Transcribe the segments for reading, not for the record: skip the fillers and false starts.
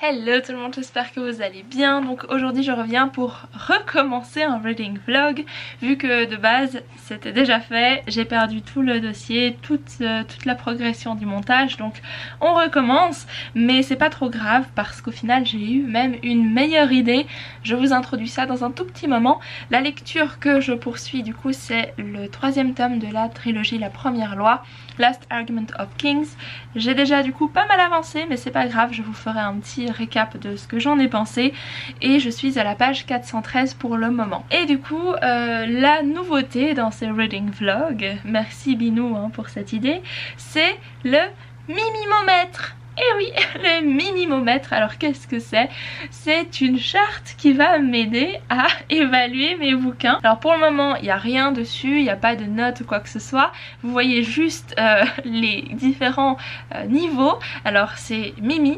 Hello tout le monde, j'espère que vous allez bien. Donc aujourd'hui je reviens pour recommencer un reading vlog. Vu que de base c'était déjà fait, j'ai perdu tout le dossier, toute la progression du montage. Donc on recommence, mais c'est pas trop grave parce qu'au final j'ai eu même une meilleure idée. Je vous introduis ça dans un tout petit moment. La lecture que je poursuis du coup c'est le 3e tome de la trilogie La Première Loi, Last Argument of Kings. J'ai déjà du coup pas mal avancé, mais c'est pas grave, je vous ferai un petit récap de ce que j'en ai pensé. Et je suis à la page 413 pour le moment. Et du coup la nouveauté dans ces reading vlogs, merci Binou pour cette idée, c'est le mimimomètre. Et oui, le minimomètre, alors qu'est-ce que c'est? C'est une charte qui va m'aider à évaluer mes bouquins. Alors pour le moment, il n'y a rien dessus, il n'y a pas de notes ou quoi que ce soit. Vous voyez juste les différents niveaux. Alors c'est Mimi.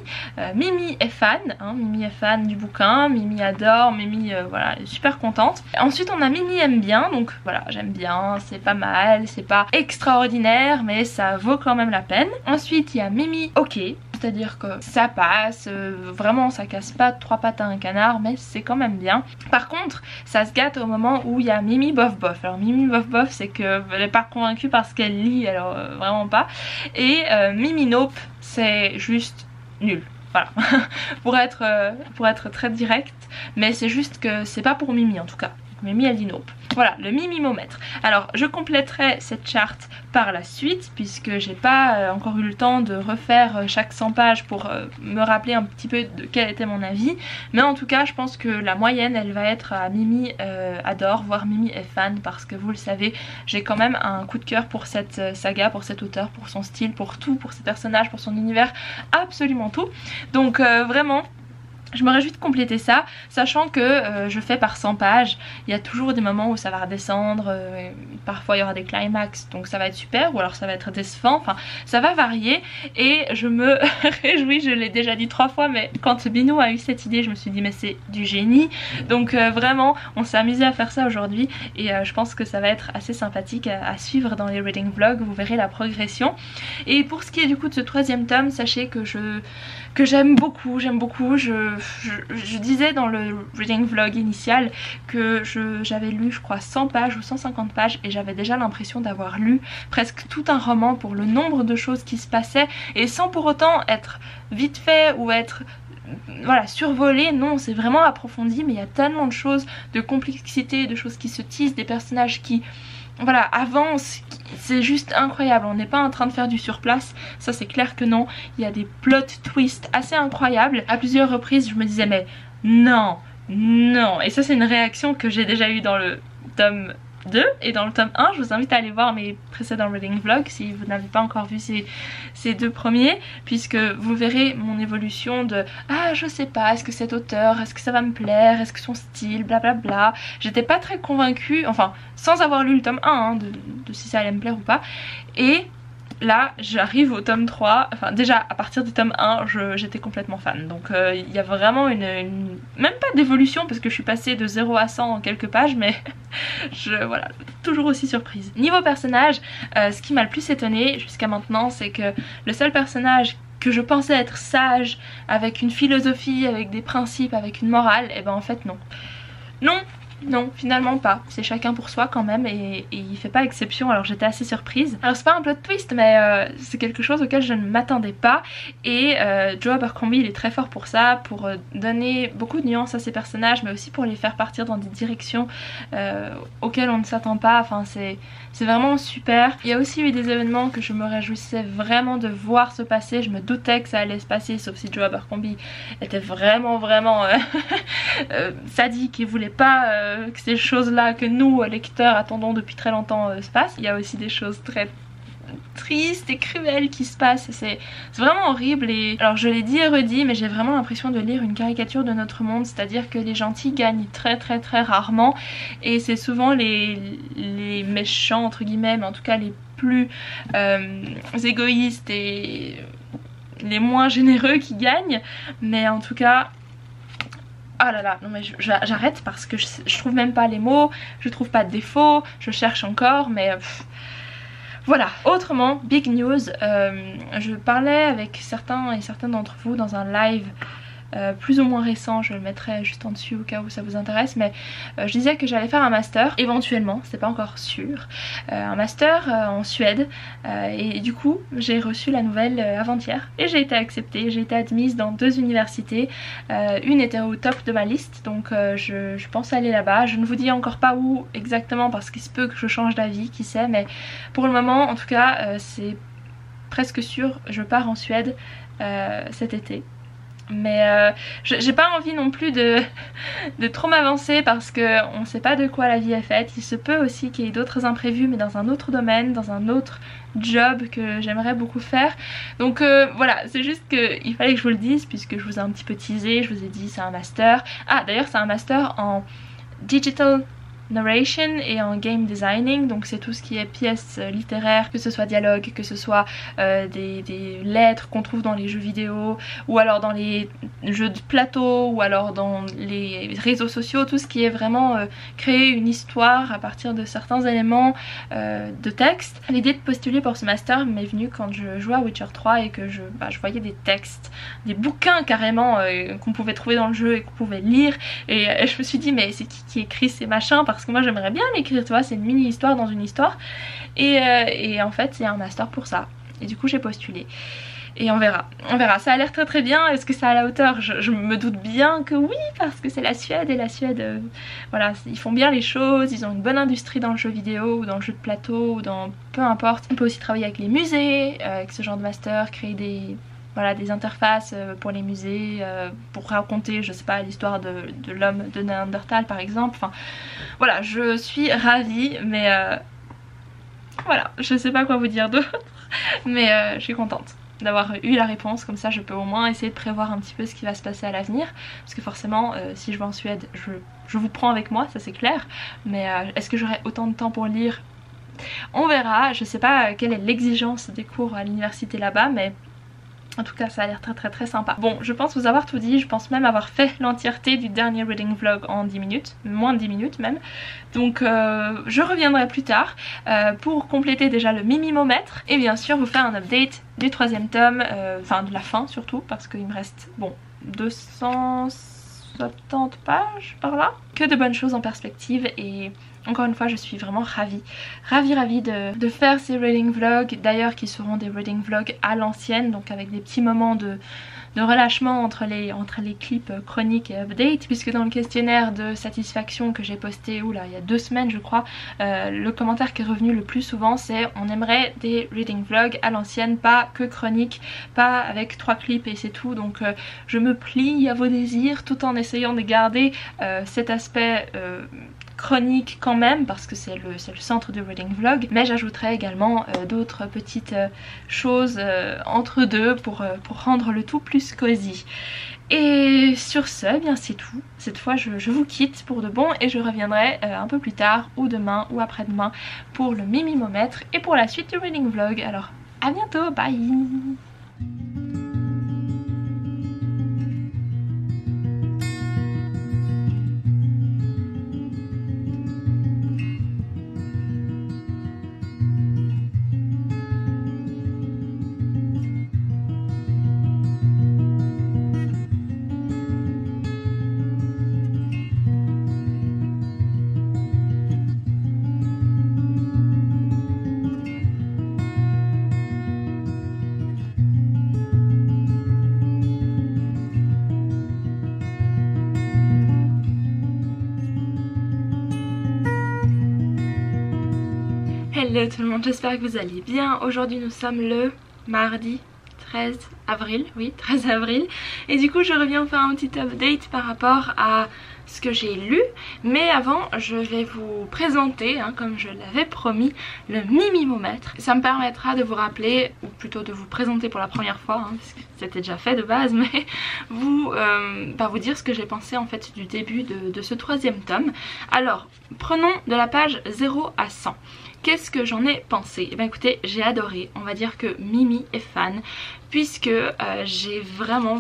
Mimi est fan, Mimi est fan du bouquin, Mimi adore, Mimi voilà, elle est super contente. Ensuite on a Mimi aime bien, donc voilà, j'aime bien, c'est pas mal, c'est pas extraordinaire, mais ça vaut quand même la peine. Ensuite il y a Mimi ok. C'est-à-dire que ça passe, vraiment ça casse pas 3 pattes à un canard, mais c'est quand même bien. Par contre ça se gâte au moment où il y a Mimi bof bof. Alors Mimi bof bof c'est qu'elle n'est pas convaincue parce qu'elle lit, alors vraiment pas. Et Mimi nope c'est juste nul. Voilà, pour être très direct, mais c'est juste que c'est pas pour Mimi en tout cas. Mimi elle dit nope. Voilà, le mimimomètre. Alors je compléterai cette charte par la suite puisque j'ai pas encore eu le temps de refaire chaque 100 pages pour me rappeler un petit peu de quel était mon avis. Mais en tout cas je pense que la moyenne elle va être à Mimi adore, voire Mimi est fan, parce que vous le savez j'ai quand même un coup de cœur pour cette saga, pour cet auteur, pour son style, pour tout, pour ses personnages, pour son univers, absolument tout. Donc vraiment je me réjouis de compléter ça, sachant que je fais par 100 pages. Il y a toujours des moments où ça va redescendre, parfois il y aura des climax, donc ça va être super, ou alors ça va être décevant, enfin ça va varier. Et je me réjouis, je l'ai déjà dit 3 fois, mais quand Binou a eu cette idée, je me suis dit mais c'est du génie. Donc vraiment, on s'est amusé à faire ça aujourd'hui, et je pense que ça va être assez sympathique à suivre dans les reading vlogs, vous verrez la progression. Et pour ce qui est du coup de ce 3e tome, sachez que j'aime beaucoup, je disais dans le reading vlog initial que j'avais lu je crois 100 pages ou 150 pages et j'avais déjà l'impression d'avoir lu presque tout un roman pour le nombre de choses qui se passaient, et sans pour autant être vite fait ou être voilà survolé, non, c'est vraiment approfondi, mais il y a tellement de choses, de complexité, de choses qui se tissent, des personnages qui voilà avancent, c'est juste incroyable. On n'est pas en train de faire du surplace, ça c'est clair que non. Il y a des plot twists assez incroyables. À plusieurs reprises je me disais mais non, non, et ça c'est une réaction que j'ai déjà eue dans le tome 2 et dans le tome 1. Je vous invite à aller voir mes précédents reading vlogs si vous n'avez pas encore vu ces 2 premiers, puisque vous verrez mon évolution de ah je sais pas, est-ce que cet auteur, est-ce que ça va me plaire, est-ce que son style, blablabla. J'étais pas très convaincue, enfin sans avoir lu le tome 1 de si ça allait me plaire ou pas. Et là j'arrive au tome 3, enfin déjà à partir du tome 1 j'étais complètement fan. Donc il y a vraiment même pas d'évolution parce que je suis passée de 0 à 100 en quelques pages, mais voilà, toujours aussi surprise. Niveau personnage, ce qui m'a le plus étonnée jusqu'à maintenant, c'est que le seul personnage que je pensais être sage, avec une philosophie, avec des principes, avec une morale, et ben en fait non. Non, finalement pas. C'est chacun pour soi quand même, et il fait pas exception, alors j'étais assez surprise. Alors c'est pas un plot twist, mais c'est quelque chose auquel je ne m'attendais pas, et Joe Abercrombie il est très fort pour ça, pour donner beaucoup de nuances à ses personnages, mais aussi pour les faire partir dans des directions auxquelles on ne s'attend pas. Enfin c'est vraiment super. Il y a aussi eu des événements que je me réjouissais vraiment de voir se passer. Je me doutais que ça allait se passer, sauf si Joe Abercrombie était vraiment sadique et voulait pas que ces choses là que nous lecteurs attendons depuis très longtemps se passent. Il y a aussi des choses très tristes et cruelles qui se passent, c'est vraiment horrible. Et alors je l'ai dit et redit, mais j'ai vraiment l'impression de lire une caricature de notre monde, c'est-à-dire que les gentils gagnent très rarement, et c'est souvent les méchants entre guillemets, mais en tout cas les plus égoïstes et les moins généreux qui gagnent. Mais en tout cas ah là là, non mais j'arrête parce que je trouve même pas les mots, je trouve pas de défauts, je cherche encore, mais voilà. Autrement, big news, je parlais avec certains et certaines d'entre vous dans un live plus ou moins récent, je le mettrai juste en dessus au cas où ça vous intéresse, mais je disais que j'allais faire un master, éventuellement, c'est pas encore sûr, un master en Suède, et du coup j'ai reçu la nouvelle avant-hier et j'ai été acceptée, j'ai été admise dans 2 universités, une était au top de ma liste, donc je pense aller là-bas. Je ne vous dis encore pas où exactement parce qu'il se peut que je change d'avis, qui sait, mais pour le moment en tout cas c'est presque sûr, je pars en Suède cet été. Mais j'ai pas envie non plus de trop m'avancer parce qu'on ne sait pas de quoi la vie est faite. Il se peut aussi qu'il y ait d'autres imprévus, mais dans un autre domaine, dans un autre job que j'aimerais beaucoup faire. Donc voilà, c'est juste qu'il fallait que je vous le dise puisque je vous ai un petit peu teasé, je vous ai dit c'est un master. Ah d'ailleurs c'est un master en digital narration et en game designing, donc c'est tout ce qui est pièces littéraires, que ce soit dialogue, que ce soit des lettres qu'on trouve dans les jeux vidéo ou alors dans les jeux de plateau ou alors dans les réseaux sociaux, tout ce qui est vraiment créer une histoire à partir de certains éléments de texte. L'idée de postuler pour ce master m'est venue quand je jouais à Witcher 3 et que je voyais des textes, des bouquins carrément qu'on pouvait trouver dans le jeu et qu'on pouvait lire, et je me suis dit mais c'est qui écrit ces machins, parce que moi j'aimerais bien l'écrire, tu vois, c'est une mini histoire dans une histoire, et en fait c'est un master pour ça, et du coup j'ai postulé et on verra, ça a l'air très très bien. Est-ce que c'est à la hauteur? Je me doute bien que oui, parce que c'est la Suède, et la Suède voilà, ils font bien les choses, ils ont une bonne industrie dans le jeu vidéo ou dans le jeu de plateau ou dans peu importe. On peut aussi travailler avec les musées, avec ce genre de master, créer des interfaces pour les musées, pour raconter, je sais pas, l'histoire de l'homme de Néandertal par exemple. Enfin voilà, je suis ravie, mais voilà, je sais pas quoi vous dire d'autre, mais je suis contente d'avoir eu la réponse, comme ça je peux au moins essayer de prévoir un petit peu ce qui va se passer à l'avenir, parce que forcément si je vais en Suède, je vous prends avec moi, ça c'est clair, mais est-ce que j'aurai autant de temps pour lire? On verra, je sais pas quelle est l'exigence des cours à l'université là-bas, mais en tout cas ça a l'air très très très sympa. Bon, je pense vous avoir tout dit, je pense même avoir fait l'entièreté du dernier reading vlog en 10 minutes, moins de 10 minutes même. Donc je reviendrai plus tard pour compléter déjà le mimimomètre et bien sûr vous faire un update du 3e tome, enfin de la fin surtout, parce qu'il me reste, bon, 270 pages par là. Que de bonnes choses en perspective, et encore une fois je suis vraiment ravie de faire ces reading vlogs, d'ailleurs qui seront des reading vlogs à l'ancienne, donc avec des petits moments de relâchement entre les clips chroniques et updates, puisque dans le questionnaire de satisfaction que j'ai posté il y a 2 semaines je crois, le commentaire qui est revenu le plus souvent c'est on aimerait des reading vlogs à l'ancienne, pas que chroniques, pas avec 3 clips et c'est tout. Donc je me plie à vos désirs tout en essayant de garder cet aspect chronique quand même, parce que c'est le centre du reading vlog, mais j'ajouterai également d'autres petites choses entre deux pour rendre le tout plus cosy. Et sur ce, eh bien c'est tout. Cette fois je vous quitte pour de bon et je reviendrai un peu plus tard, ou demain ou après-demain, pour le mimimomètre et pour la suite du reading vlog. Alors à bientôt, bye. Hello tout le monde, j'espère que vous allez bien. Aujourd'hui nous sommes le mardi 13 avril, oui 13 avril, et du coup je reviens vous faire un petit update par rapport à ce que j'ai lu. Mais avant je vais vous présenter, comme je l'avais promis, le mimimomètre. Ça me permettra de vous rappeler, ou plutôt de vous présenter pour la première fois, parce que c'était déjà fait de base, mais vous dire ce que j'ai pensé en fait du début de ce 3e tome. Alors prenons de la page 0 à 100. Qu'est-ce que j'en ai pensé? Eh bien écoutez, j'ai adoré, on va dire que Mimi est fan, puisque j'ai vraiment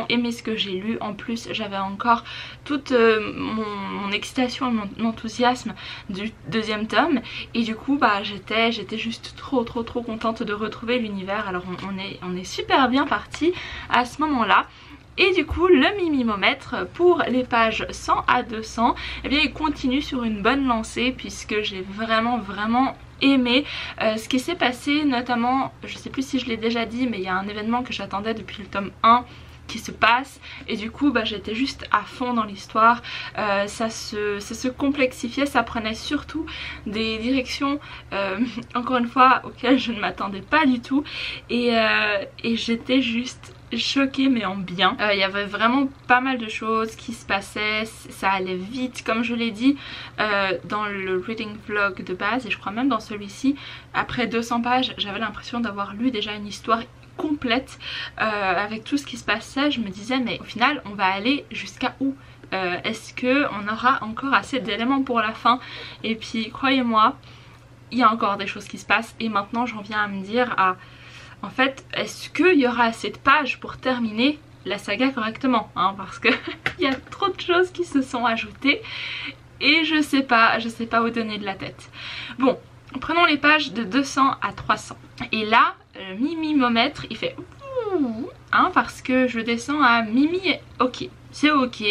aimé ce que j'ai lu. En plus j'avais encore toute mon excitation et mon enthousiasme du 2e tome, et du coup j'étais juste trop contente de retrouver l'univers. Alors on est super bien parti à ce moment là. Et du coup le mimimomètre pour les pages 100 à 200, eh bien il continue sur une bonne lancée puisque j'ai vraiment aimé ce qui s'est passé, notamment, je sais plus si je l'ai déjà dit, mais il y a un événement que j'attendais depuis le tome 1 qui se passe et du coup j'étais juste à fond dans l'histoire. Ça se complexifiait, ça prenait surtout des directions encore une fois auxquelles je ne m'attendais pas du tout et j'étais juste choquée mais en bien. Il y avait vraiment pas mal de choses qui se passaient, ça allait vite comme je l'ai dit dans le reading vlog de base et je crois même dans celui-ci. Après 200 pages j'avais l'impression d'avoir lu déjà une histoire complète avec tout ce qui se passait. Je me disais mais au final on va aller jusqu'à où? Est-ce qu'on aura encore assez d'éléments pour la fin? Et puis croyez-moi il y a encore des choses qui se passent et maintenant j'en viens à me dire en fait est-ce qu'il y aura assez de pages pour terminer la saga correctement hein, parce que il y a trop de choses qui se sont ajoutées et je sais pas où donner de la tête. Bon, prenons les pages de 200 à 300 et là le mimimomètre il fait hein, parce que je descends à mimi, ok, c'est ok,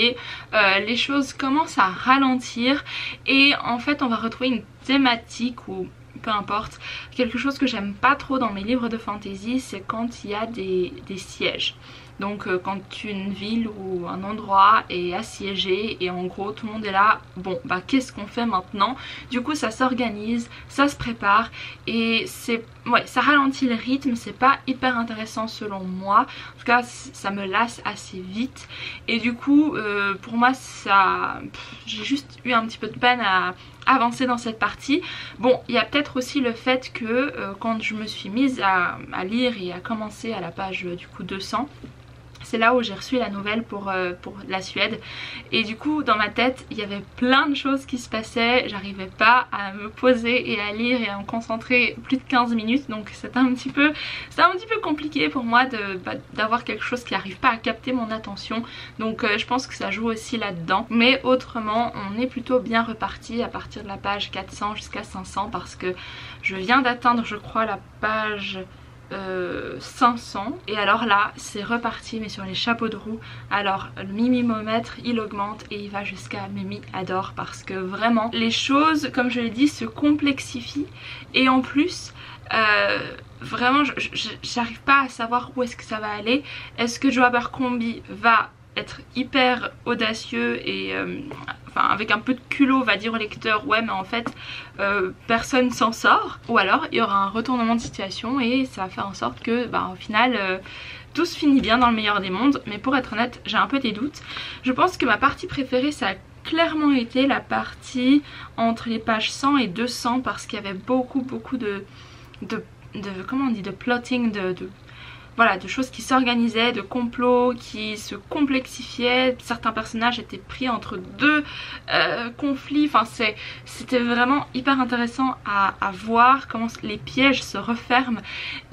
les choses commencent à ralentir et en fait on va retrouver une thématique ou peu importe, quelque chose que j'aime pas trop dans mes livres de fantasy, c'est quand il y a des sièges. Donc quand une ville ou un endroit est assiégé et en gros tout le monde est là, bon qu'est-ce qu'on fait maintenant? Du coup ça s'organise, ça se prépare et ça ralentit le rythme, c'est pas hyper intéressant selon moi. En tout cas ça me lasse assez vite et du coup pour moi j'ai juste eu un petit peu de peine à avancer dans cette partie. Bon, il y a peut-être aussi le fait que quand je me suis mise à lire et à commencer à la page du coup 200, c'est là où j'ai reçu la nouvelle pour la Suède et du coup dans ma tête il y avait plein de choses qui se passaient, j'arrivais pas à me poser et à lire et à me concentrer plus de 15 minutes donc c'était un petit peu compliqué pour moi d'avoir quelque chose qui n'arrive pas à capter mon attention, donc je pense que ça joue aussi là-dedans, mais autrement on est plutôt bien reparti à partir de la page 400 jusqu'à 500 parce que je viens d'atteindre je crois la page 500 et alors là c'est reparti mais sur les chapeaux de roue. Alors le mimimomètre il augmente et il va jusqu'à Mimi adore parce que vraiment les choses comme je l'ai dit se complexifient et en plus vraiment j'arrive pas à savoir où est-ce que ça va aller. Est-ce que Joe Abercrombie va être hyper audacieux et enfin avec un peu de culot va dire au lecteur ouais mais en fait personne s'en sort, ou alors il y aura un retournement de situation et ça va faire en sorte que au final tout se finit bien dans le meilleur des mondes. Mais pour être honnête j'ai un peu des doutes. Je pense que ma partie préférée ça a clairement été la partie entre les pages 100 et 200 parce qu'il y avait beaucoup de comment on dit, de plotting, voilà, de choses qui s'organisaient, de complots qui se complexifiaient. Certains personnages étaient pris entre deux conflits. Enfin, c'était vraiment hyper intéressant à voir comment les pièges se referment.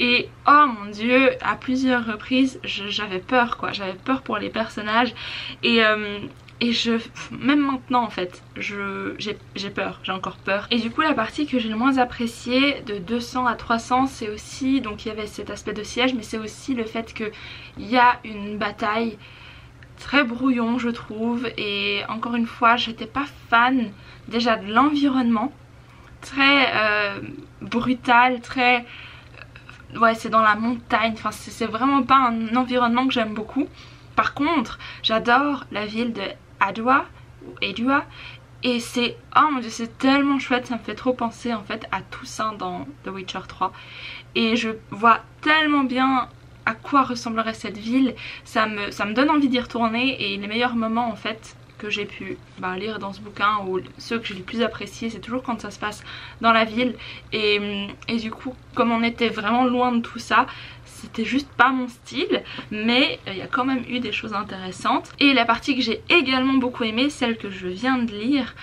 Et oh mon dieu, à plusieurs reprises, j'avais peur quoi. J'avais peur pour les personnages. Et même maintenant en fait, j'ai peur, j'ai encore peur. Et du coup la partie que j'ai le moins appréciée de 200 à 300 c'est aussi, donc il y avait cet aspect de siège mais c'est aussi le fait qu'il y a une bataille très brouillon je trouve. Et encore une fois j'étais pas fan déjà de l'environnement, très brutal, très... ouais c'est dans la montagne, enfin c'est vraiment pas un environnement que j'aime beaucoup. Par contre j'adore la ville de Adua et c'est, oh mon dieu c'est tellement chouette, ça me fait trop penser en fait à Toussaint dans The Witcher 3 et je vois tellement bien à quoi ressemblerait cette ville, ça me donne envie d'y retourner. Et les meilleurs moments en fait que j'ai pu lire dans ce bouquin, ou ceux que j'ai le plus appréciés, c'est toujours quand ça se passe dans la ville et du coup comme on était vraiment loin de tout ça, c'était juste pas mon style, mais il y a quand même eu des choses intéressantes. Et la partie que j'ai également beaucoup aimée, celle que je viens de lire,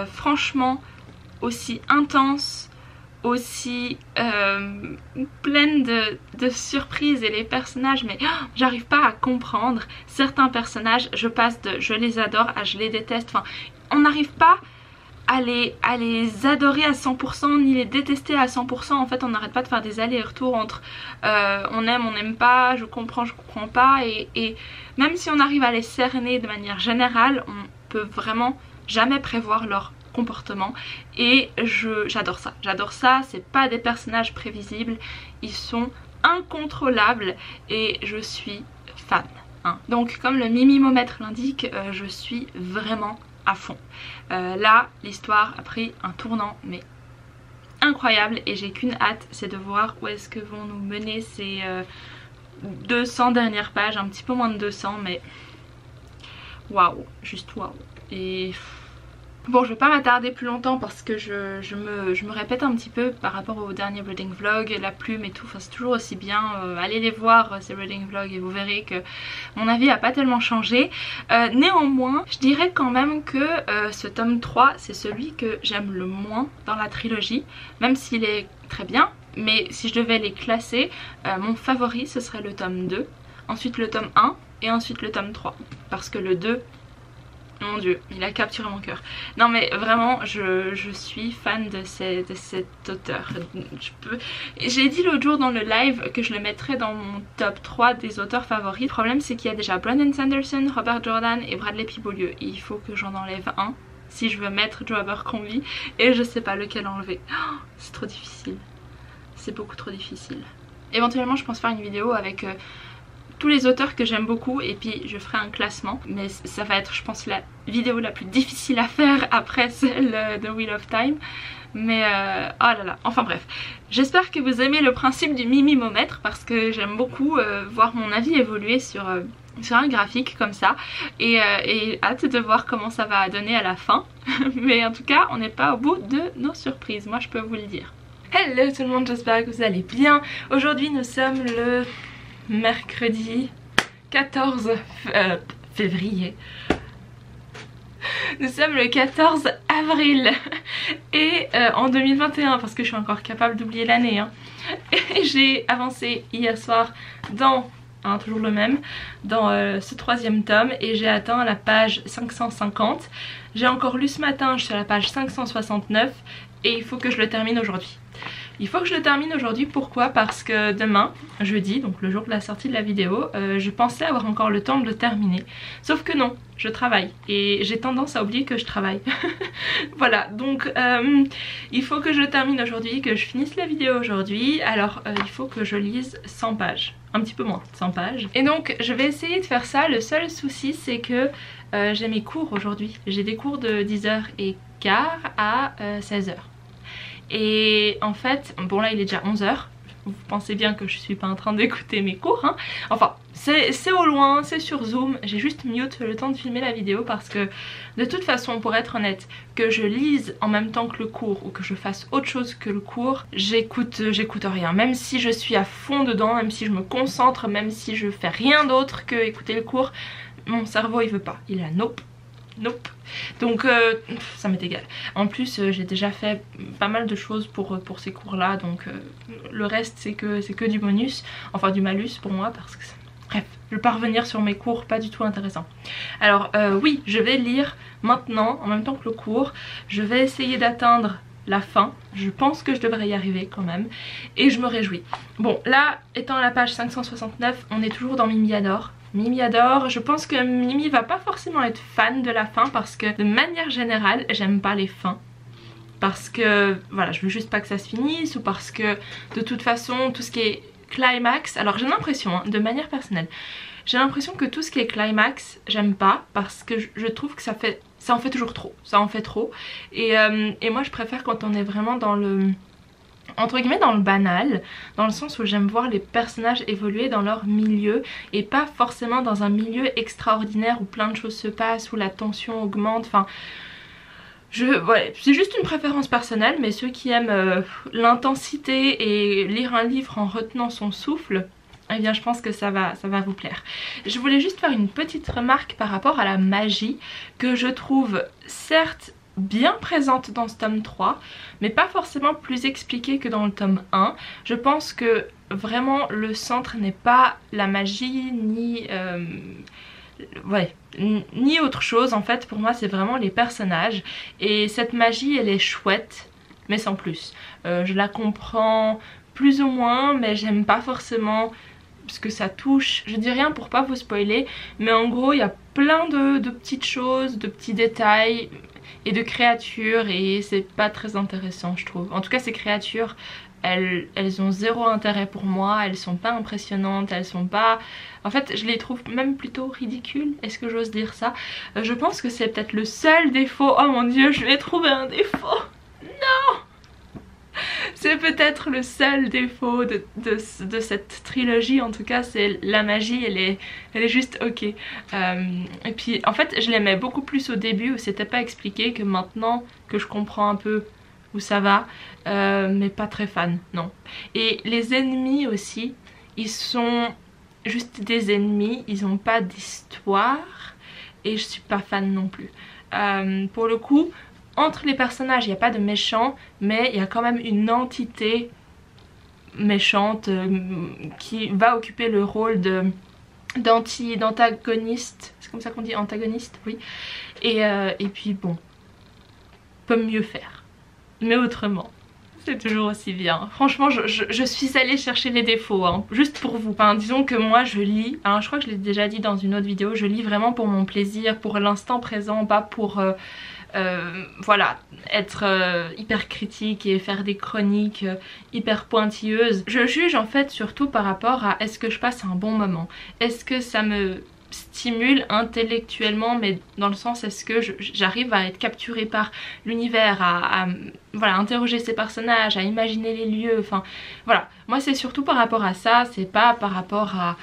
franchement aussi intense, aussi pleine de surprises, et les personnages, mais j'arrive pas à comprendre certains personnages. Je passe de je les adore à je les déteste, enfin on n'arrive pas à les adorer à 100% ni les détester à 100%. En fait on n'arrête pas de faire des allers-retours entre on aime, on n'aime pas, je comprends pas, et même si on arrive à les cerner de manière générale, on peut vraiment jamais prévoir leur comportement, et j'adore ça, c'est pas des personnages prévisibles, ils sont incontrôlables et je suis fan. Donc comme le mimimomètre l'indique, je suis vraiment à fond. Là l'histoire a pris un tournant mais incroyable et j'ai qu'une hâte, c'est de voir où est-ce que vont nous mener ces 200 dernières pages, un petit peu moins de 200, mais waouh, juste waouh. Et bon, je vais pas m'attarder plus longtemps parce que je me répète un petit peu par rapport au dernier reading vlog, la plume et tout, enfin c'est toujours aussi bien, allez les voir ces reading vlogs et vous verrez que mon avis a pas tellement changé. Néanmoins, je dirais quand même que ce tome 3 c'est celui que j'aime le moins dans la trilogie, même s'il est très bien, mais si je devais les classer, mon favori ce serait le tome 2, ensuite le tome 1 et ensuite le tome 3, parce que le 2... mon dieu, il a capturé mon cœur. Non mais vraiment, je suis fan de cet auteur. J'ai dit l'autre jour dans le live que je le mettrais dans mon top 3 des auteurs favoris. Le problème c'est qu'il y a déjà Brandon Sanderson, Robert Jordan et Bradley P. Beaulieu. Et il faut que j'en enlève un si je veux mettre Joe Abercrombie. Et je sais pas lequel enlever. Oh, c'est trop difficile. C'est beaucoup trop difficile. Éventuellement je pense faire une vidéo avec... tous les auteurs que j'aime beaucoup et puis je ferai un classement, mais ça va être je pense la vidéo la plus difficile à faire après celle de Wheel of Time, mais oh là là, enfin bref, j'espère que vous aimez le principe du mimimomètre parce que j'aime beaucoup voir mon avis évoluer sur un graphique comme ça, et hâte de voir comment ça va donner à la fin. Mais en tout cas on n'est pas au bout de nos surprises, moi je peux vous le dire. Hello tout le monde, j'espère que vous allez bien. Aujourd'hui nous sommes le mercredi 14 février. Nous sommes le 14 avril et en 2021 parce que je suis encore capable d'oublier l'année. Et j'ai avancé hier soir dans, toujours le même, dans ce 3e tome et j'ai atteint la page 550. J'ai encore lu ce matin, je suis à la page 569 et il faut que je le termine aujourd'hui. Il faut que je le termine aujourd'hui, pourquoi? Parce que demain, jeudi, donc le jour de la sortie de la vidéo, je pensais avoir encore le temps de le terminer. Sauf que non, je travaille et j'ai tendance à oublier que je travaille. Voilà, donc il faut que je le termine aujourd'hui, que je finisse la vidéo aujourd'hui. Alors il faut que je lise 100 pages, un petit peu moins, 100 pages. Et donc je vais essayer de faire ça. Le seul souci c'est que j'ai mes cours aujourd'hui. J'ai des cours de 10h15 à 16h. Et en fait, bon là il est déjà 11h, vous pensez bien que je suis pas en train d'écouter mes cours, hein. Enfin c'est au loin, c'est sur Zoom, j'ai juste mute le temps de filmer la vidéo parce que de toute façon, pour être honnête, que je lise en même temps que le cours ou que je fasse autre chose que le cours, j'écoute rien. Même si je suis à fond dedans, même si je me concentre, même si je fais rien d'autre que écouter le cours, mon cerveau il veut pas, il est là, nope. Nope. Donc ça m'est égal. En plus j'ai déjà fait pas mal de choses pour ces cours là, donc le reste c'est que du bonus, enfin du malus pour moi parce que bref, je vais pas revenir sur mes cours pas du tout intéressants. Alors oui, je vais lire maintenant en même temps que le cours, je vais essayer d'atteindre la fin, je pense que je devrais y arriver quand même et je me réjouis. Bon là, étant à la page 569, on est toujours dans Mimi adore. Mimi adore, je pense que Mimi va pas forcément être fan de la fin parce que de manière générale j'aime pas les fins. Parce que voilà, je veux juste pas que ça se finisse ou parce que de toute façon tout ce qui est climax, alors j'ai l'impression, de manière personnelle, j'ai l'impression que tout ce qui est climax j'aime pas parce que je trouve que ça en fait toujours trop, ça en fait trop et moi je préfère quand on est vraiment dans le... entre guillemets dans le banal, dans le sens où j'aime voir les personnages évoluer dans leur milieu et pas forcément dans un milieu extraordinaire où plein de choses se passent, où la tension augmente, enfin ouais, c'est juste une préférence personnelle, mais ceux qui aiment l'intensité et lire un livre en retenant son souffle, eh bien je pense que ça va vous plaire. Je voulais juste faire une petite remarque par rapport à la magie que je trouve certes bien présente dans ce tome 3 mais pas forcément plus expliquée que dans le tome 1. Je pense que vraiment le centre n'est pas la magie ni ouais, ni autre chose. En fait pour moi c'est vraiment les personnages, et cette magie elle est chouette mais sans plus. Je la comprends plus ou moins, mais j'aime pas forcément parce que ça touche. Je dis rien pour pas vous spoiler, mais en gros il y a plein de petites choses, de petits détails et de créatures, et c'est pas très intéressant je trouve. En tout cas ces créatures, elles ont zéro intérêt pour moi, elles sont pas impressionnantes, elles sont pas... En fait je les trouve même plutôt ridicules, est-ce que j'ose dire ça? Je pense que c'est peut-être le seul défaut. Oh mon dieu, je vais trouver un défaut. Non! C'est peut-être le seul défaut de cette trilogie, en tout cas c'est la magie, elle est juste ok. Et puis en fait je l'aimais beaucoup plus au début où c'était pas expliqué que maintenant que je comprends un peu où ça va, mais pas très fan, non. Et les ennemis aussi, ils sont juste des ennemis, ils ont pas d'histoire et je suis pas fan non plus. Pour le coup, entre les personnages il n'y a pas de méchants, mais il y a quand même une entité méchante qui va occuper le rôle d'antagoniste, c'est comme ça qu'on dit, antagoniste, oui. Et puis bon, peut mieux faire, mais autrement c'est toujours aussi bien. Franchement je suis allée chercher les défauts hein, juste pour vous. Enfin disons que moi je lis, hein, je crois que je l'ai déjà dit dans une autre vidéo, je lis vraiment pour mon plaisir, pour l'instant présent, pas pour voilà, être hyper critique et faire des chroniques hyper pointilleuses. Je juge en fait surtout par rapport à est-ce que je passe un bon moment, est-ce que ça me stimule intellectuellement, mais dans le sens est-ce que j'arrive à être capturée par l'univers, à voilà, interroger ces personnages, à imaginer les lieux, enfin voilà. Moi c'est surtout par rapport à ça, c'est pas par rapport à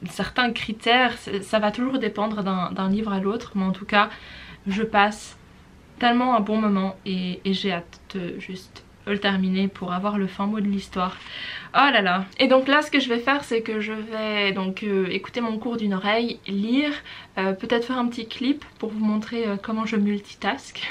certains critères, ça va toujours dépendre d'un livre à l'autre, mais en tout cas je passe tellement un bon moment et j'ai hâte de juste le terminer pour avoir le fin mot de l'histoire. Oh là là. Et donc là ce que je vais faire c'est que je vais donc écouter mon cours d'une oreille, lire, peut-être faire un petit clip pour vous montrer comment je multitask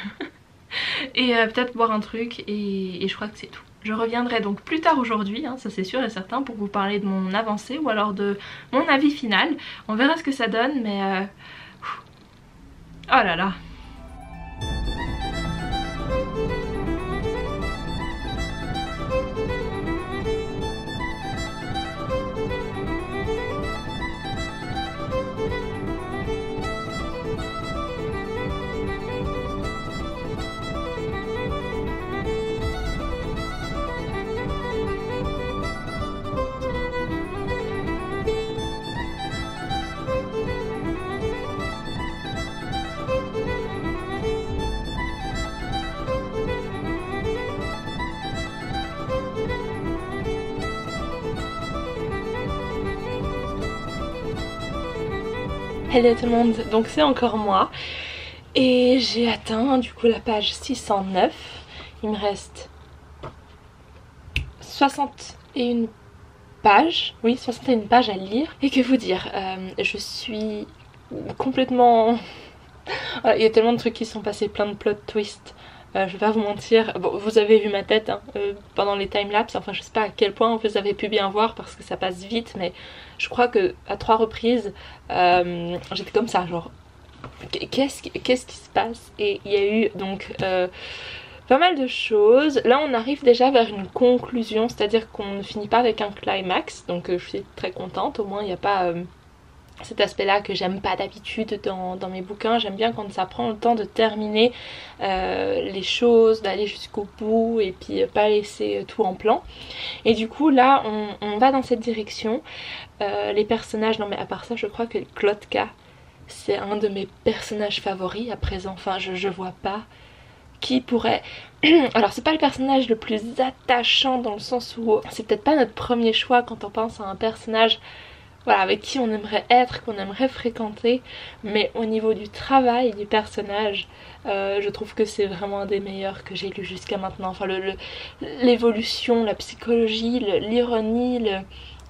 et peut-être boire un truc et je crois que c'est tout. Je reviendrai donc plus tard aujourd'hui, hein, ça c'est sûr et certain, pour vous parler de mon avancée ou alors de mon avis final. On verra ce que ça donne, mais oh là là. Hello tout le monde, donc c'est encore moi et j'ai atteint du coup la page 609. Il me reste 61 pages, oui 61 pages à lire. Et que vous dire, je suis complètement... il y a tellement de trucs qui sont passés, plein de plot twists. Je vais pas vous mentir, bon, vous avez vu ma tête hein, pendant les timelapses, enfin je sais pas à quel point vous avez pu bien voir parce que ça passe vite, mais je crois que à 3 reprises j'étais comme ça, genre qu'est-ce qui se passe. Et il y a eu donc pas mal de choses. Là on arrive déjà vers une conclusion, c'est à dire qu'on ne finit pas avec un climax, donc je suis très contente, au moins il n'y a pas... cet aspect là que j'aime pas d'habitude dans mes bouquins. J'aime bien quand ça prend le temps de terminer les choses, d'aller jusqu'au bout et puis pas laisser tout en plan. Et du coup là on va dans cette direction. Les personnages, non mais à part ça je crois que Klodka c'est un de mes personnages favoris à présent. Enfin je vois pas qui pourrait... Alors c'est pas le personnage le plus attachant dans le sens où c'est peut-être pas notre premier choix quand on pense à un personnage, voilà, avec qui on aimerait être, qu'on aimerait fréquenter, mais au niveau du travail du personnage, je trouve que c'est vraiment un des meilleurs que j'ai lu jusqu'à maintenant. Enfin l'évolution, la psychologie, l'ironie,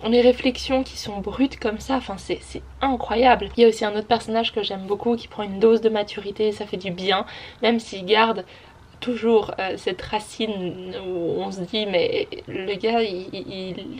les réflexions qui sont brutes comme ça, enfin c'est incroyable. Il y a aussi un autre personnage que j'aime beaucoup qui prend une dose de maturité et ça fait du bien, même s'il garde toujours cette racine où on se dit mais le gars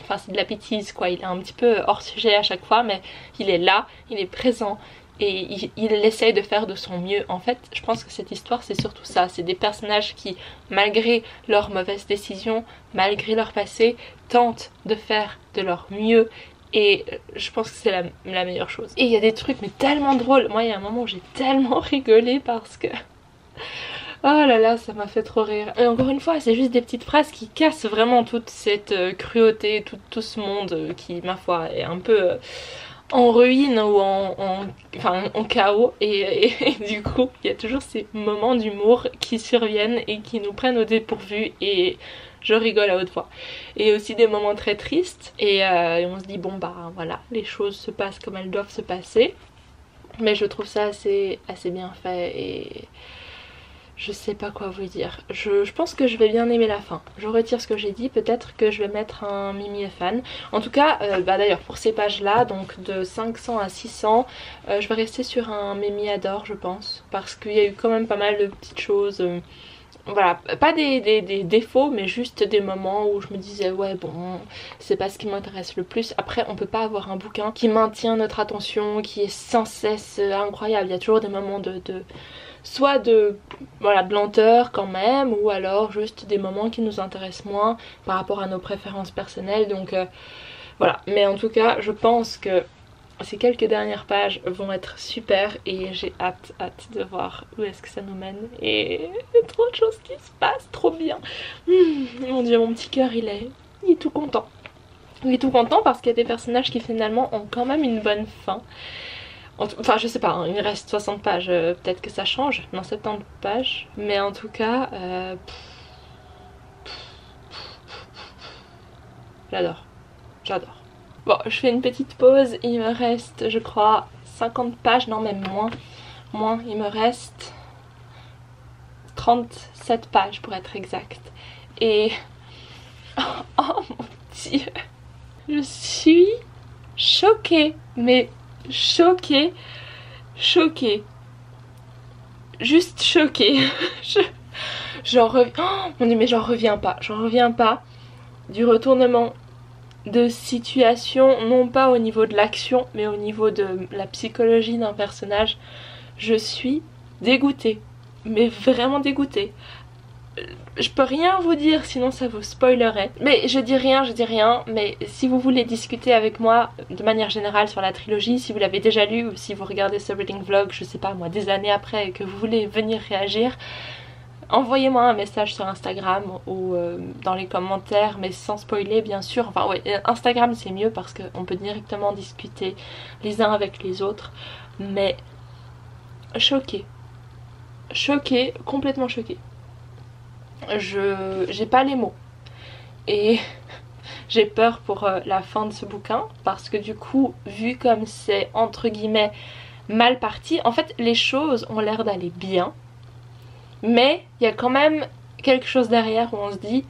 enfin c'est de la bêtise quoi, il est un petit peu hors sujet à chaque fois mais il est là, il est présent et il essaye de faire de son mieux. En fait je pense que cette histoire c'est surtout ça, c'est des personnages qui malgré leurs mauvaises décisions, malgré leur passé, tentent de faire de leur mieux. Et je pense que c'est la meilleure chose. Et il y a des trucs mais tellement drôles. Moi il y a un moment où j'ai tellement rigolé parce que... oh là là, ça m'a fait trop rire. Et encore une fois, c'est juste des petites phrases qui cassent vraiment toute cette cruauté, tout ce monde qui, ma foi, est un peu en ruine ou en chaos. Et du coup, il y a toujours ces moments d'humour qui surviennent et qui nous prennent au dépourvu et... je rigole à haute voix. Et aussi des moments très tristes et on se dit bon bah voilà, les choses se passent comme elles doivent se passer. Mais je trouve ça assez bien fait et je sais pas quoi vous dire. Je pense que je vais bien aimer la fin. Je retire ce que j'ai dit, peut-être que je vais mettre un Mimi est fan. En tout cas, bah d'ailleurs pour ces pages là, donc de 500 à 600, je vais rester sur un Mimi adore je pense. Parce qu'il y a eu quand même pas mal de petites choses... voilà, pas des défauts mais juste des moments où je me disais ouais bon c'est pas ce qui m'intéresse le plus. Après on peut pas avoir un bouquin qui maintient notre attention, qui est sans cesse incroyable. Il y a toujours des moments soit de voilà de lenteur quand même, ou alors juste des moments qui nous intéressent moins par rapport à nos préférences personnelles. Donc voilà, mais en tout cas je pense que ces quelques dernières pages vont être super et j'ai hâte de voir où est-ce que ça nous mène. Et il y a trop de choses qui se passent, trop bien. Mon dieu, mon petit cœur il est tout content. Il est tout content parce qu'il y a des personnages qui finalement ont quand même une bonne fin. Enfin je sais pas, hein, il me reste 60 pages, peut-être que ça change, non 70 pages. Mais en tout cas, j'adore. Bon, je fais une petite pause, il me reste je crois 50 pages, non même moins, il me reste 37 pages pour être exact. Et... oh mon dieu, je suis choquée, mais choquée, juste choquée. J'en reviens, oh mon dieu mais j'en reviens pas du retournement de situation, non pas au niveau de l'action mais au niveau de la psychologie d'un personnage. Je suis dégoûtée, mais vraiment dégoûtée. Je peux rien vous dire sinon ça vous spoilerait, mais je dis rien, mais si vous voulez discuter avec moi de manière générale sur la trilogie, si vous l'avez déjà lu ou si vous regardez ce reading vlog, je sais pas moi, des années après et que vous voulez venir réagir, envoyez-moi un message sur Instagram ou dans les commentaires, mais sans spoiler bien sûr. Enfin ouais, Instagram c'est mieux parce qu'on peut directement discuter les uns avec les autres. Mais choquée, complètement choquée. J'ai pas les mots et j'ai peur pour la fin de ce bouquin parce que du coup, vu comme c'est entre guillemets mal parti, en fait les choses ont l'air d'aller bien. Mais il y a quand même quelque chose derrière où on se dit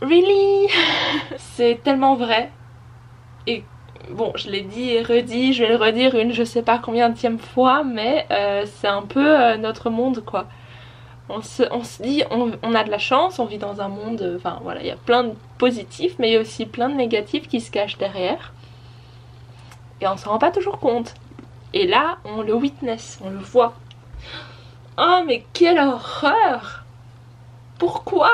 really. C'est tellement vrai. Et bon, je l'ai dit et redit, je vais le redire une je sais pas combienième fois, mais c'est un peu notre monde quoi. On se dit on a de la chance, on vit dans un monde, enfin voilà, il y a plein de positifs mais il y a aussi plein de négatifs qui se cachent derrière. Et on s'en rend pas toujours compte. Et là, on le witness, on le voit. Oh mais quelle horreur! Pourquoi?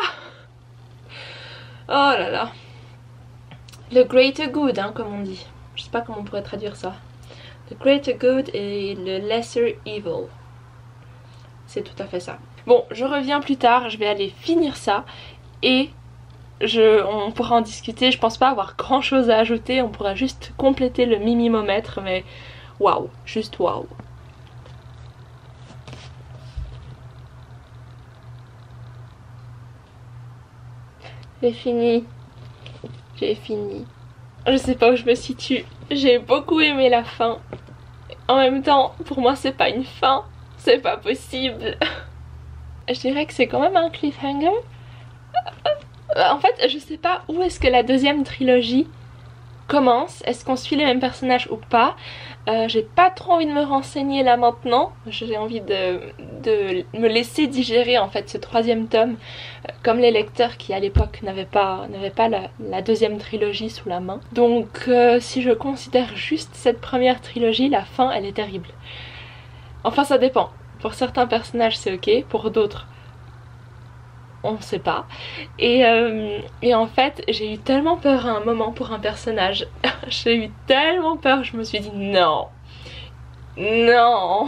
Oh là là. Le greater good, hein, comme on dit. Je sais pas comment on pourrait traduire ça. The greater good et le lesser evil. C'est tout à fait ça. Bon, je reviens plus tard, je vais aller finir ça. Et on pourra en discuter. Je pense pas avoir grand chose à ajouter. On pourra juste compléter le mimimomètre. Mais waouh, juste waouh. J'ai fini. Je sais pas où je me situe. J'ai beaucoup aimé la fin. En même temps, pour moi c'est pas une fin. C'est pas possible. Je dirais que c'est quand même un cliffhanger. En fait, je sais pas où est-ce que la deuxième trilogie commence. Est-ce qu'on suit les mêmes personnages ou pas? J'ai pas trop envie de me renseigner là maintenant, j'ai envie de me laisser digérer en fait ce troisième tome, comme les lecteurs qui à l'époque n'avaient pas la deuxième trilogie sous la main. Donc si je considère juste cette première trilogie, la fin elle est terrible. Enfin ça dépend, pour certains personnages c'est ok, pour d'autres on ne sait pas. Et en fait j'ai eu tellement peur à un moment pour un personnage. J'ai eu tellement peur, je me suis dit non. Non.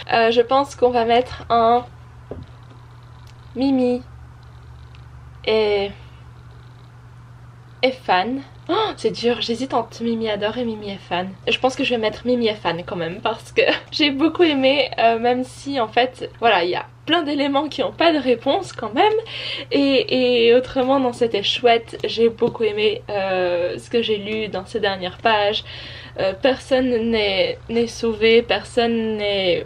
Je pense qu'on va mettre un Mimi et Fan. Oh, c'est dur, j'hésite entre Mimi adore et Mimi est fan. Je pense que je vais mettre Mimi est fan quand même parce que j'ai beaucoup aimé, même si en fait, voilà, il y a plein d'éléments qui n'ont pas de réponse quand même. Et autrement, non, c'était chouette. J'ai beaucoup aimé ce que j'ai lu dans ces dernières pages. Personne n'est sauvé, personne n'est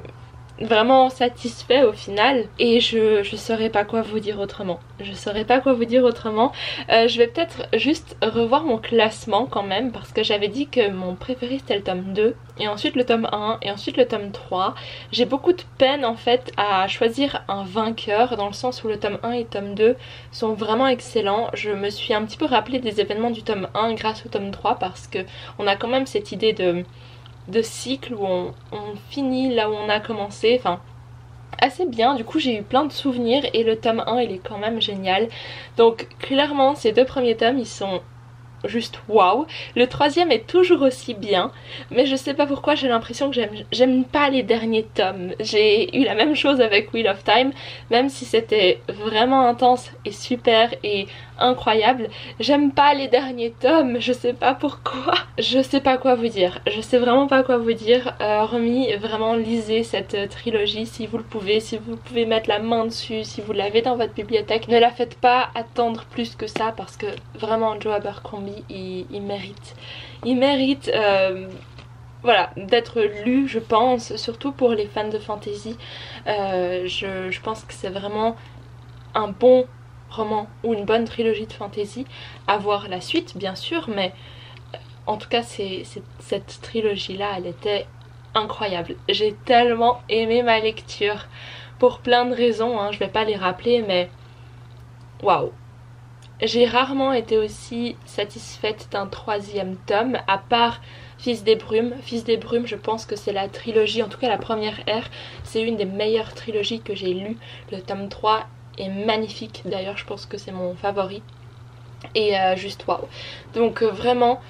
vraiment satisfait au final, et je saurais pas quoi vous dire autrement. Je saurais pas quoi vous dire autrement. Je vais peut-être juste revoir mon classement quand même, parce que j'avais dit que mon préféré c'était le tome 2 et ensuite le tome 1 et ensuite le tome 3. J'ai beaucoup de peine en fait à choisir un vainqueur, dans le sens où le tome 1 et le tome 2 sont vraiment excellents. Je me suis un petit peu rappelé des événements du tome 1 grâce au tome 3, parce que on a quand même cette idée de cycle où on finit là où on a commencé, enfin assez bien. Du coup j'ai eu plein de souvenirs et le tome 1 il est quand même génial. Donc clairement ces deux premiers tomes ils sont juste waouh. Le troisième est toujours aussi bien, mais je sais pas pourquoi j'ai l'impression que j'aime pas les derniers tomes. J'ai eu la même chose avec Wheel of Time, même si c'était vraiment intense et super et incroyable, j'aime pas les derniers tomes, je sais pas pourquoi. Je sais pas quoi vous dire, je sais vraiment pas quoi vous dire, hormis vraiment lisez cette trilogie si vous le pouvez, si vous pouvez mettre la main dessus, si vous l'avez dans votre bibliothèque. Ne la faites pas attendre plus que ça, parce que vraiment Joe Abercrombie il mérite voilà, d'être lu, je pense, surtout pour les fans de fantasy. Je pense que c'est vraiment un bon roman ou une bonne trilogie de fantasy. À voir la suite bien sûr, mais en tout cas cette trilogie là elle était incroyable. J'ai tellement aimé ma lecture pour plein de raisons, hein. Je vais pas les rappeler, mais waouh. J'ai rarement été aussi satisfaite d'un troisième tome, à part Fils des Brumes. Fils des Brumes, je pense que c'est la trilogie, en tout cas la première ère, c'est une des meilleures trilogies que j'ai lues. Le tome 3 est magnifique, d'ailleurs je pense que c'est mon favori. Et juste waouh. Donc vraiment,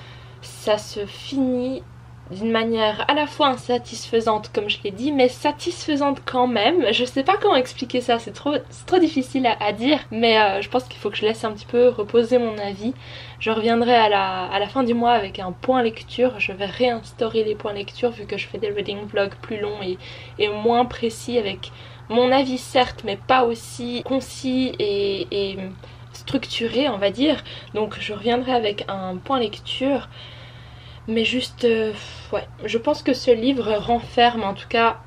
ça se finit d'une manière à la fois insatisfaisante comme je l'ai dit, mais satisfaisante quand même. Je sais pas comment expliquer ça, c'est trop difficile à dire, mais je pense qu'il faut que je laisse un petit peu reposer mon avis. Je reviendrai à la fin du mois avec un point lecture. Je vais réinstaurer les points lecture vu que je fais des reading vlogs plus longs et moins précis, avec mon avis certes, mais pas aussi concis et structuré on va dire. Donc je reviendrai avec un point lecture. Mais juste, ouais, je pense que ce livre renferme en tout cas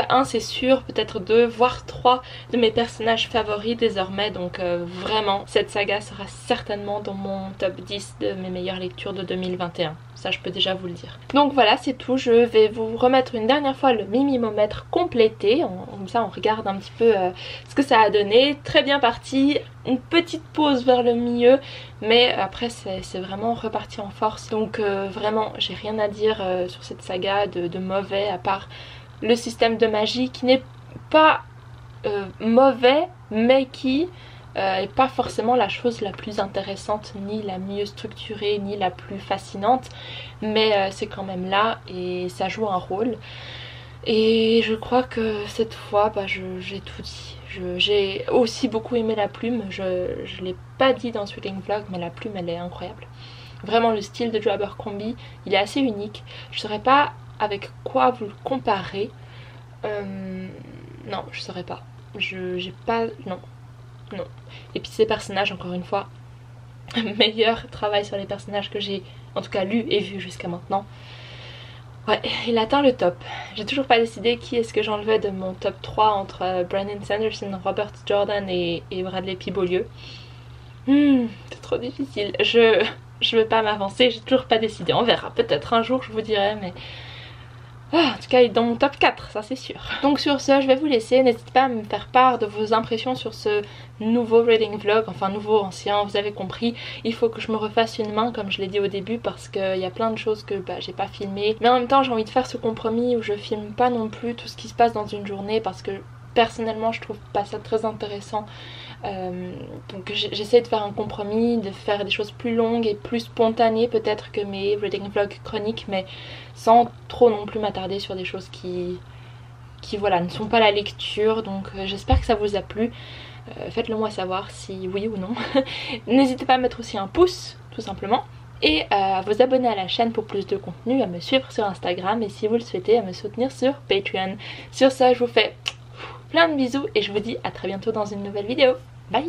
un c'est sûr, peut-être deux, voire trois de mes personnages favoris désormais. Donc vraiment, cette saga sera certainement dans mon top 10 de mes meilleures lectures de 2021. Ça je peux déjà vous le dire. Donc voilà, c'est tout. Je vais vous remettre une dernière fois le mimimomètre complété. Comme ça on regarde un petit peu ce que ça a donné. Très bien parti. Une petite pause vers le milieu, mais après c'est vraiment reparti en force. Donc vraiment j'ai rien à dire sur cette saga de mauvais, à part le système de magie qui n'est pas mauvais, mais qui n'est pas forcément la chose la plus intéressante, ni la mieux structurée, ni la plus fascinante, mais c'est quand même là et ça joue un rôle. Et je crois que cette fois j'ai tout dit. J'ai aussi beaucoup aimé la plume, je l'ai pas dit dans ce reading vlog, mais la plume elle est incroyable. Vraiment le style de Joe Abercrombie, il est assez unique. Je saurais pas avec quoi vous le comparer. Non, je saurais pas. J'ai pas... Non. Et puis ces personnages, encore une fois, meilleur travail sur les personnages que j'ai en tout cas lu et vu jusqu'à maintenant. Ouais, il atteint le top. J'ai toujours pas décidé qui est-ce que j'enlevais de mon top 3 entre Brandon Sanderson, Robert Jordan et Bradley P. Beaulieu. C'est trop difficile. Je je vais pas m'avancer, j'ai toujours pas décidé, on verra, peut-être un jour je vous dirai, mais en tout cas il est dans mon top 4, ça c'est sûr. Donc sur ce je vais vous laisser, n'hésitez pas à me faire part de vos impressions sur ce nouveau reading vlog, enfin nouveau, ancien, vous avez compris. Il faut que je me refasse une main comme je l'ai dit au début parce qu'il y a plein de choses que j'ai pas filmé. Mais en même temps j'ai envie de faire ce compromis où je filme pas non plus tout ce qui se passe dans une journée parce que personnellement je trouve pas ça très intéressant. Donc j'essaie de faire un compromis, de faire des choses plus longues et plus spontanées peut-être que mes reading vlogs chroniques, mais sans trop non plus m'attarder sur des choses qui voilà, ne sont pas la lecture. Donc j'espère que ça vous a plu. Faites-le moi savoir si oui ou non. N'hésitez pas à mettre aussi un pouce tout simplement et à vous abonner à la chaîne pour plus de contenu, à me suivre sur Instagram et si vous le souhaitez à me soutenir sur Patreon. Sur ça je vous fais plein de bisous et je vous dis à très bientôt dans une nouvelle vidéo. Bye.